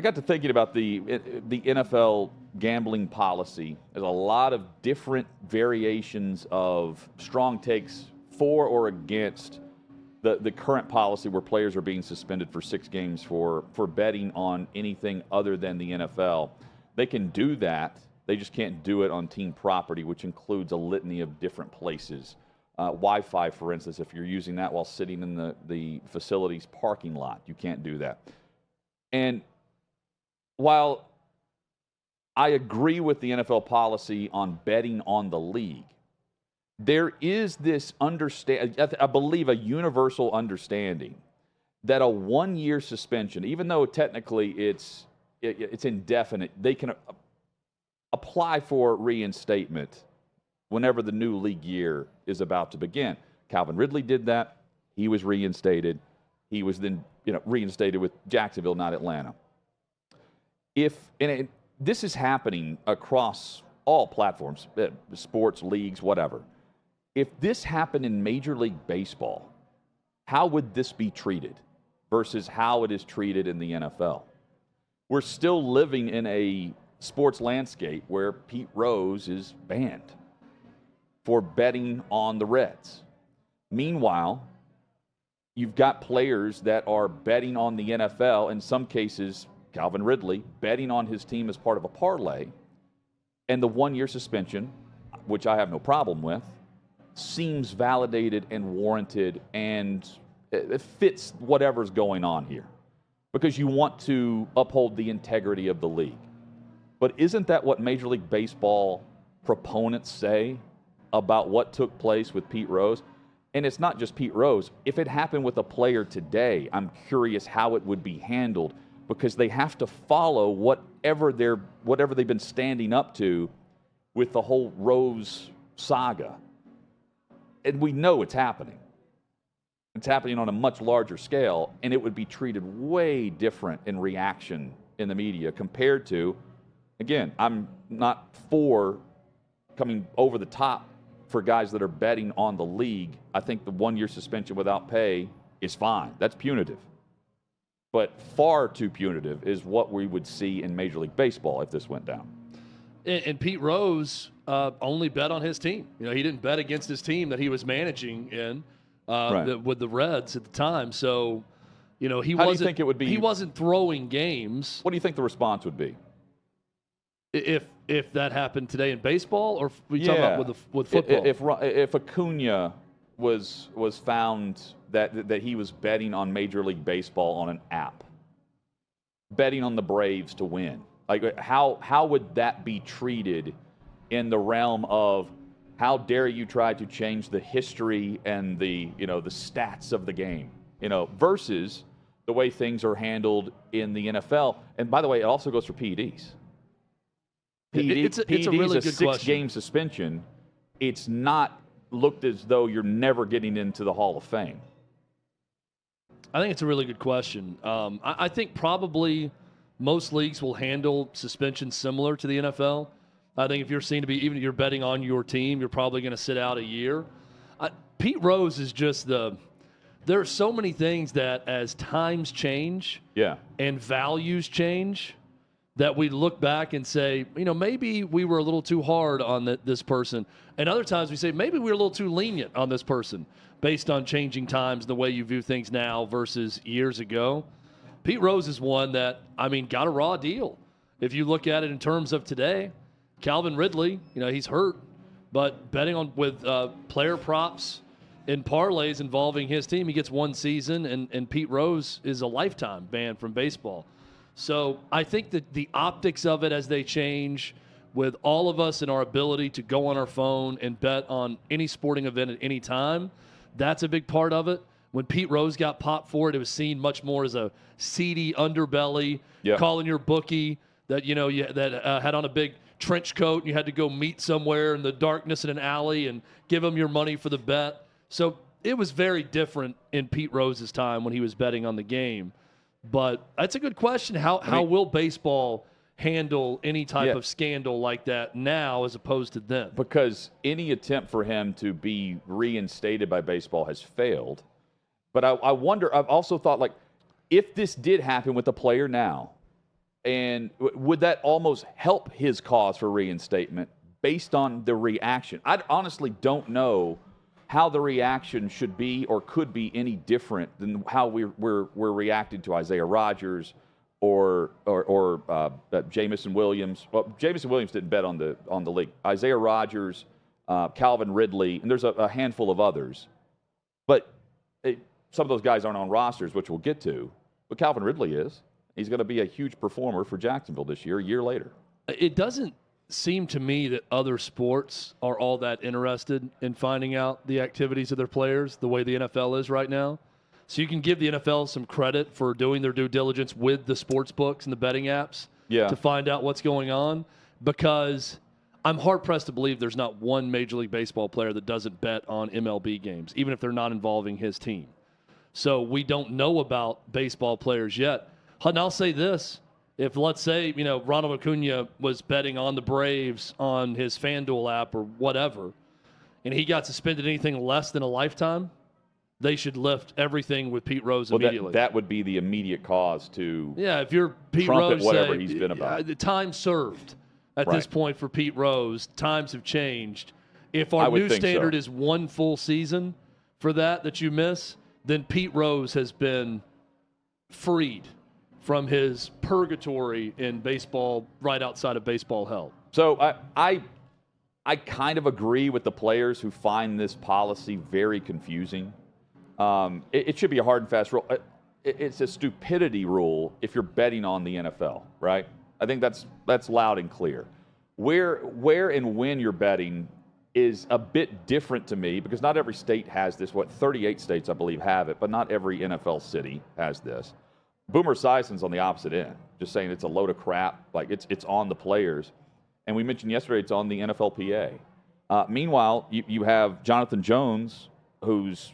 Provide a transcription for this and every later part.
I got to thinking about the NFL gambling policy. There's a lot of different variations of strong takes for or against the current policy where players are being suspended for 6 games for betting on anything other than the NFL. They can do that. They just can't do it on team property, which includes a litany of different places. Wi-Fi, for instance, if you're using that while sitting in the facility's parking lot, you can't do that. And while I agree with the NFL policy on betting on the league, there is this I believe a universal understanding that a 1-year suspension, even though technically it's indefinite, they can apply for reinstatement whenever the new league year is about to begin. Calvin Ridley did that. He was reinstated. He was then reinstated with Jacksonville, not Atlanta. This is happening across all platforms, sports, leagues, whatever. If this happened in Major League Baseball, how would this be treated versus how it is treated in the NFL? We're still living in a sports landscape where Pete Rose is banned for betting on the Reds. Meanwhile, you've got players that are betting on the NFL, in some cases, Calvin Ridley, betting on his team as part of a parlay, and the 1-year suspension, which I have no problem with, seems validated and warranted, and it fits whatever's going on here because you want to uphold the integrity of the league. But isn't that what Major League Baseball proponents say about what took place with Pete Rose? And it's not just Pete Rose. If it happened with a player today, I'm curious how it would be handled because they have to follow whatever they've been standing up to with the whole Rose saga. And we know it's happening. It's happening on a much larger scale, and it would be treated way different in reaction in the media compared to, again, I'm not for coming over the top for guys that are betting on the league. I think the 1-year suspension without pay is fine. That's punitive. But far too punitive is what we would see in Major League Baseball if this went down. And Pete Rose only bet on his team. He didn't bet against his team that he was managing in with the Reds at the time. So, he How wasn't. do you think it would be? He wasn't throwing games. What do you think the response would be? If that happened today in baseball, or we talking about with football? If Acuna was found that he was betting on Major League Baseball on an app, betting on the Braves to win. Like, how would that be treated in the realm of how dare you try to change the history and the stats of the game, versus the way things are handled in the NFL? And by the way, it also goes for PEDs. It's a really good question. 6-game suspension. It's not looked as though you're never getting into the Hall of Fame. I think it's a really good question. I think probably most leagues will handle suspensions similar to the NFL. I think if you're seen to be, even if you're betting on your team, you're probably going to sit out a year. Pete Rose is just there are so many things that as times change and values change that we look back and say, maybe we were a little too hard on this person. And other times we say, maybe we were a little too lenient on this person based on changing times, the way you view things now versus years ago. Pete Rose is one that, got a raw deal. If you look at it in terms of today, Calvin Ridley, he's hurt, but betting on with player props in parlays involving his team, he gets 1 season, and Pete Rose is a lifetime ban from baseball. So I think that the optics of it as they change, with all of us and our ability to go on our phone and bet on any sporting event at any time, that's a big part of it. When Pete Rose got popped for it, it was seen much more as a seedy underbelly, calling your bookie that had on a big trench coat and you had to go meet somewhere in the darkness in an alley and give him your money for the bet. So it was very different in Pete Rose's time when he was betting on the game. But that's a good question. How will baseball handle any type of scandal like that now as opposed to then? Because any attempt for him to be reinstated by baseball has failed. But I wonder, I've also thought, if this did happen with a player now, And would that almost help his cause for reinstatement based on the reaction? I honestly don't know how the reaction should be or could be any different than how we're reacting to Isaiah Rodgers or Jamison Williams. Well, Jamison Williams didn't bet on the league. Isaiah Rodgers, Calvin Ridley, and there's a handful of others. But some of those guys aren't on rosters, which we'll get to. But Calvin Ridley is. He's going to be a huge performer for Jacksonville this year, a year later. It doesn't seem to me that other sports are all that interested in finding out the activities of their players the way the NFL is right now. So you can give the NFL some credit for doing their due diligence with the sports books and the betting apps to find out what's going on, because I'm hard-pressed to believe there's not one Major League Baseball player that doesn't bet on MLB games, even if they're not involving his team. So we don't know about baseball players yet. And I'll say this. If, let's say, Ronald Acuna was betting on the Braves on his FanDuel app or whatever, and he got suspended anything less than a lifetime, they should lift everything with Pete Rose immediately. That would be the immediate cause to if you're Pete trumpet Rose, whatever he's been about. The time served at this point for Pete Rose. Times have changed. If our new standard is one full season for that you miss, then Pete Rose has been freed from his purgatory in baseball, right outside of baseball hell. So I kind of agree with the players who find this policy very confusing. It should be a hard and fast rule. It's a stupidity rule if you're betting on the NFL, right? I think that's loud and clear. Where and when you're betting is a bit different to me, because not every state has this. 38 states, I believe, have it, but not every NFL city has this. Boomer Esiason's on the opposite end, just saying it's a load of crap. Like it's on the players. And we mentioned yesterday it's on the NFLPA. Meanwhile, you have Jonathan Jones, who's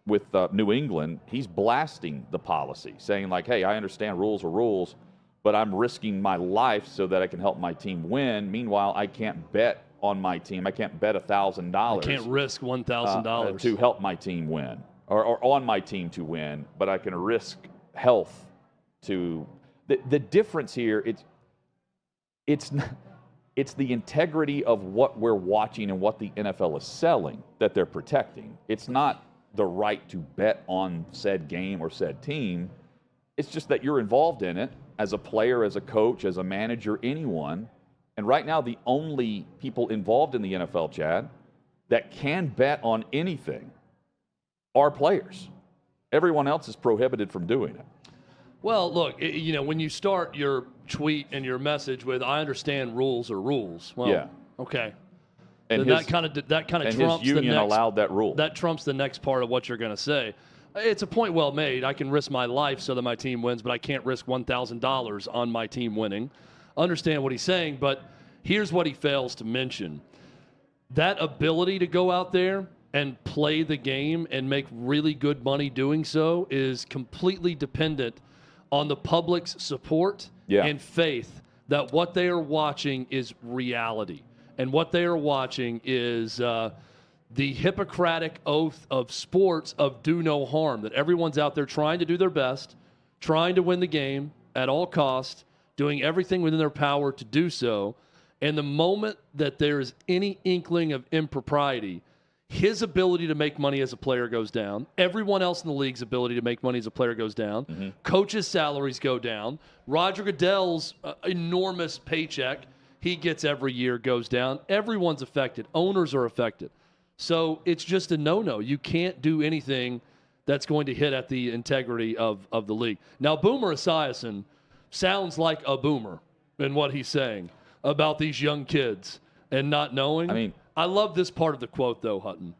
with New England. He's blasting the policy, saying like, hey, I understand rules are rules, but I'm risking my life so that I can help my team win. Meanwhile, I can't bet on my team. I can't bet $1,000. I can't risk $1,000 to help my team win or on my team to win, but I can risk health to the difference here. It's the integrity of what we're watching and what the NFL is selling that they're protecting. It's not the right to bet on said game or said team. It's just that you're involved in it as a player, as a coach, as a manager, anyone. And right now, the only people involved in the NFL, Chad, that can bet on anything are players. Everyone else is prohibited from doing it. Well, look, when you start your tweet and your message with "I understand rules are rules," well, okay, and that kind of trumps his union allowed that rule. That trumps the next part of what you're going to say. It's a point well made. I can risk my life so that my team wins, but I can't risk $1,000 on my team winning. Understand what he's saying, but here's what he fails to mention: that ability to go out there and play the game and make really good money doing so is completely dependent on the public's support and faith that what they are watching is reality. And what they are watching is the Hippocratic oath of sports of do no harm, that everyone's out there trying to do their best, trying to win the game at all costs, doing everything within their power to do so. And the moment that there is any inkling of impropriety, his ability to make money as a player goes down. Everyone else in the league's ability to make money as a player goes down. Mm-hmm. Coaches' salaries go down. Roger Goodell's enormous paycheck he gets every year goes down. Everyone's affected. Owners are affected. So it's just a no-no. You can't do anything that's going to hit at the integrity of the league. Now, Boomer Esiason sounds like a boomer in what he's saying about these young kids and not knowing. I love this part of the quote, though, Hutton.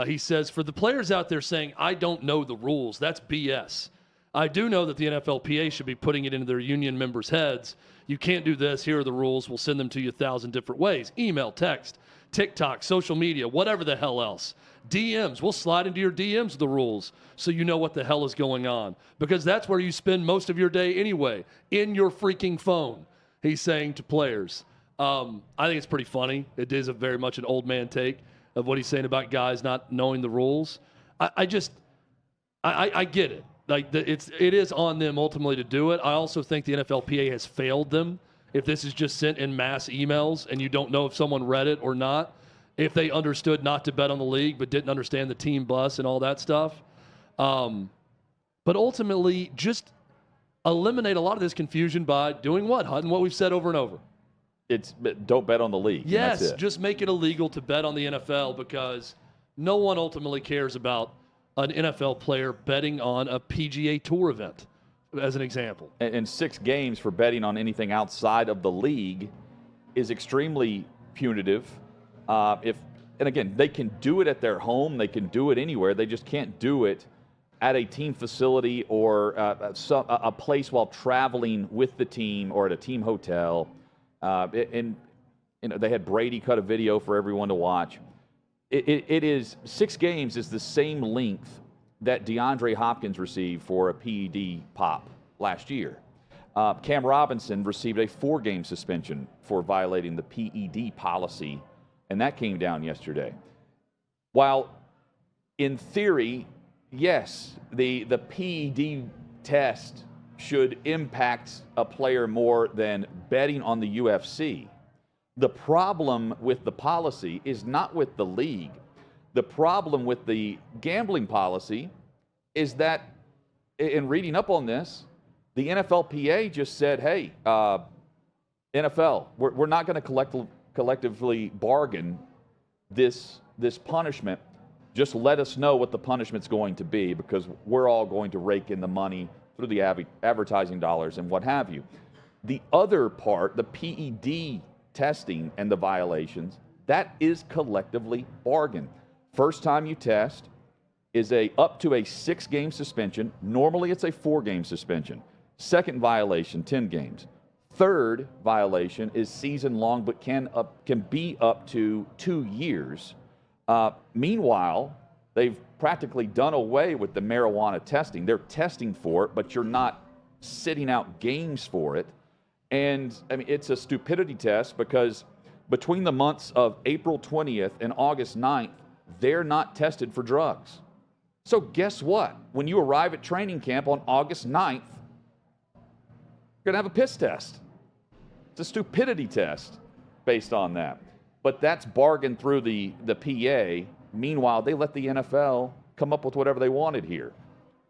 He says, for the players out there saying, I don't know the rules, that's BS. I do know that the NFLPA should be putting it into their union members' heads. You can't do this. Here are the rules. We'll send them to you 1,000 different ways. Email, text, TikTok, social media, whatever the hell else. DMs. We'll slide into your DMs the rules so you know what the hell is going on. Because that's where you spend most of your day anyway, in your freaking phone, he's saying to players. I think it's pretty funny. It is very much an old man take of what he's saying about guys not knowing the rules. I get it. Like it is on them ultimately to do it. I also think the NFLPA has failed them. If this is just sent in mass emails and you don't know if someone read it or not, if they understood not to bet on the league but didn't understand the team bus and all that stuff. But ultimately, just eliminate a lot of this confusion by doing what, Hutton? What we've said over and over. It's don't bet on the league. Yes, just make it illegal to bet on the NFL because no one ultimately cares about an NFL player betting on a PGA Tour event, as an example. And 6 games for betting on anything outside of the league is extremely punitive. And again, they can do it at their home. They can do it anywhere. They just can't do it at a team facility or a place while traveling with the team or at a team hotel. And they had Brady cut a video for everyone to watch. It is 6 games is the same length that DeAndre Hopkins received for a PED pop last year. Cam Robinson received a 4-game suspension for violating the PED policy, and that came down yesterday. While in theory, yes, the PED test should impact a player more than betting on the UFC. The problem with the policy is not with the league. The problem with the gambling policy is that, in reading up on this, the NFLPA just said, hey, NFL, we're not going to collectively bargain this punishment. Just let us know what the punishment's going to be because we're all going to rake in the money through the advertising dollars and what have you. The other part, the PED testing and the violations, that is collectively bargained. First time you test is up to a 6-game suspension. Normally it's a 4-game suspension. Second violation, 10 games. Third violation is season long but can be up to 2 years. Meanwhile, they've practically done away with the marijuana testing. They're testing for it, but you're not sitting out games for it. And I mean, it's a stupidity test because between the months of April 20th and August 9th, they're not tested for drugs. So guess what? When you arrive at training camp on August 9th, you're going to have a piss test. It's a stupidity test based on that. But that's bargained through the PA. Meanwhile, they let the NFL come up with whatever they wanted here.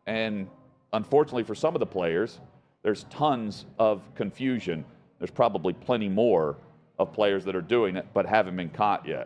And unfortunately for some of the players, there's tons of confusion. There's probably plenty more of players that are doing it but haven't been caught yet.